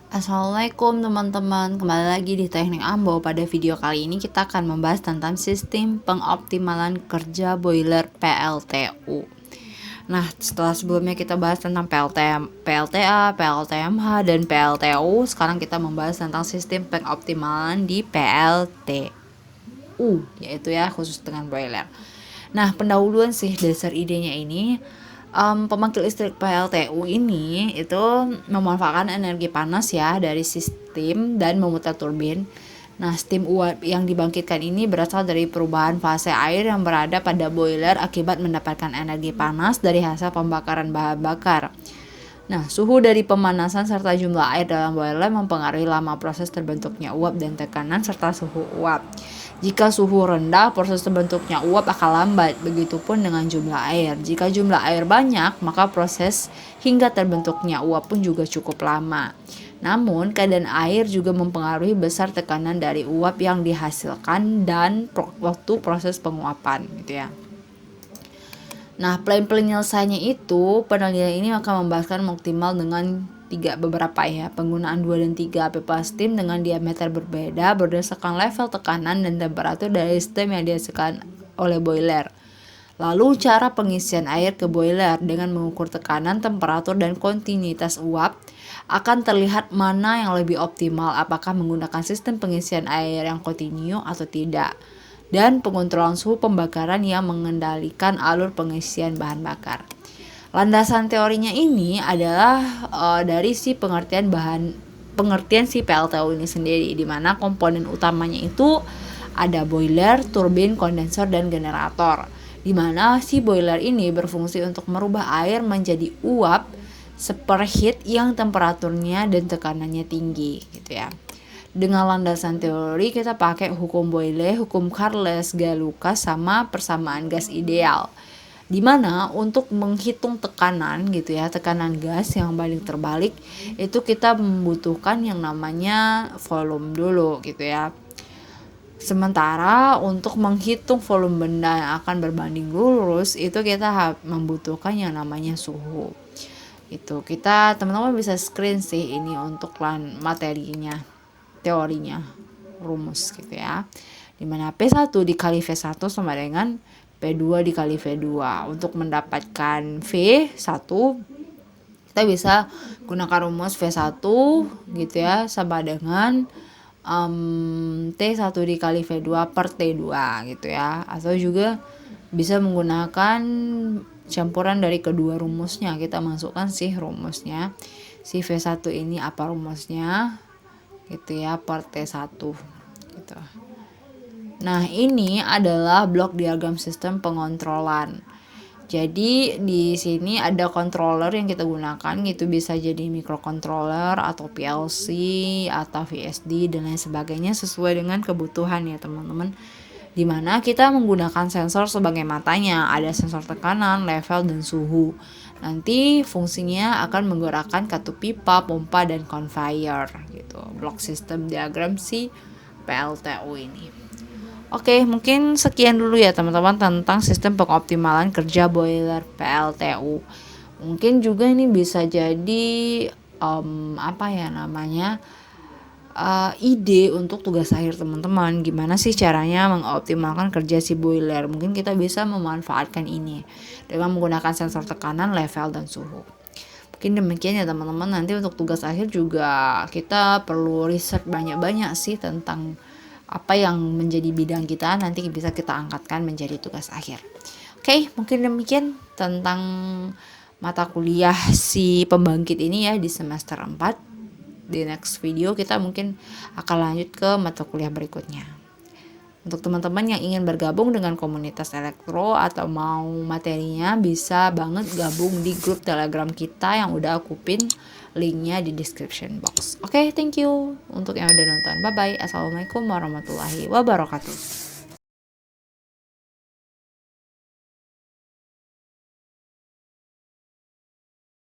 Assalamualaikum teman-teman, kembali lagi di Teknik Ambo. Pada video kali ini kita akan membahas tentang sistem pengoptimalan kerja boiler PLTU. Nah, setelah sebelumnya kita bahas tentang PLTA, PLTMH, dan PLTU, sekarang kita membahas tentang sistem pengoptimalan di PLTU, yaitu ya khusus dengan boiler. Nah, pendahuluan sih dasar idenya ini, pembangkit listrik PLTU ini itu memanfaatkan energi panas ya dari sistem dan memutar turbin. Nah, steam uap yang dibangkitkan ini berasal dari perubahan fase air yang berada pada boiler akibat mendapatkan energi panas dari hasil pembakaran bahan bakar. Nah, suhu dari pemanasan serta jumlah air dalam boiler mempengaruhi lama proses terbentuknya uap dan tekanan serta suhu uap. Jika suhu rendah, proses terbentuknya uap akan lambat, begitupun dengan jumlah air. Jika jumlah air banyak, maka proses hingga terbentuknya uap pun juga cukup lama. Namun, keadaan air juga mempengaruhi besar tekanan dari uap yang dihasilkan dan waktu proses penguapan, gitu ya. Nah, plan penyelesaiannya itu, penelitian ini akan membahaskan maksimal dengan beberapa ya, penggunaan 2 dan 3 pipa steam dengan diameter berbeda berdasarkan level tekanan dan temperatur dari steam yang dihasilkan oleh boiler. Lalu cara pengisian air ke boiler dengan mengukur tekanan, temperatur, dan kontinuitas uap akan terlihat mana yang lebih optimal, apakah menggunakan sistem pengisian air yang kontinu atau tidak, dan pengontrolan suhu pembakaran yang mengendalikan alur pengisian bahan bakar. Landasan teorinya ini adalah dari si pengertian si PLTU ini sendiri, di mana komponen utamanya itu ada boiler, turbin, kondensor, dan generator. Di mana si boiler ini berfungsi untuk merubah air menjadi uap superheat yang temperaturnya dan tekanannya tinggi, gitu ya. Dengan landasan teori kita pakai hukum Boyle, hukum Charles-Lucas, sama persamaan gas ideal. Dimana untuk menghitung tekanan gitu ya, tekanan gas yang balik terbalik itu kita membutuhkan yang namanya volume dulu gitu ya. Sementara untuk menghitung volume benda yang akan berbanding lurus itu kita membutuhkan yang namanya suhu. Itu kita teman-teman bisa screen sih ini untuk materinya, teorinya, rumus gitu ya. Dimana P1 dikali V1 sama dengan P2 dikali V2. Untuk mendapatkan V1 kita bisa gunakan rumus V1 gitu ya, sama dengan T1 dikali V2 per T2 gitu ya. Atau juga bisa menggunakan campuran dari kedua rumusnya. Kita masukkan sih rumusnya. Si V1 ini apa rumusnya? Gitu ya, per T1 gitu. Nah, ini adalah blok diagram sistem pengontrolan. Jadi di sini ada controller yang kita gunakan gitu, bisa jadi microcontroller atau PLC atau VSD dan lain sebagainya sesuai dengan kebutuhan ya teman-teman. Dimana kita menggunakan sensor sebagai matanya, ada sensor tekanan, level, dan suhu. Nanti fungsinya akan menggerakkan katup pipa, pompa, dan conveyor gitu. Blok sistem diagram si PLTU ini. Oke, mungkin sekian dulu ya teman-teman tentang sistem pengoptimalan kerja boiler PLTU. Mungkin juga ini bisa jadi ide untuk tugas akhir teman-teman. Gimana sih caranya mengoptimalkan kerja si boiler? Mungkin kita bisa memanfaatkan ini dengan menggunakan sensor tekanan, level, dan suhu. Mungkin demikian ya teman-teman. Nanti untuk tugas akhir juga kita perlu riset banyak-banyak sih tentang apa yang menjadi bidang kita, nanti bisa kita angkatkan menjadi tugas akhir. Oke, mungkin demikian tentang mata kuliah si pembangkit ini ya di semester 4. Di next video kita mungkin akan lanjut ke mata kuliah berikutnya. Untuk teman-teman yang ingin bergabung dengan komunitas elektro atau mau materinya, bisa banget gabung di grup Telegram kita yang udah aku pin linknya di description box. Oke, thank you untuk yang udah nonton. Bye bye. Assalamualaikum warahmatullahi wabarakatuh.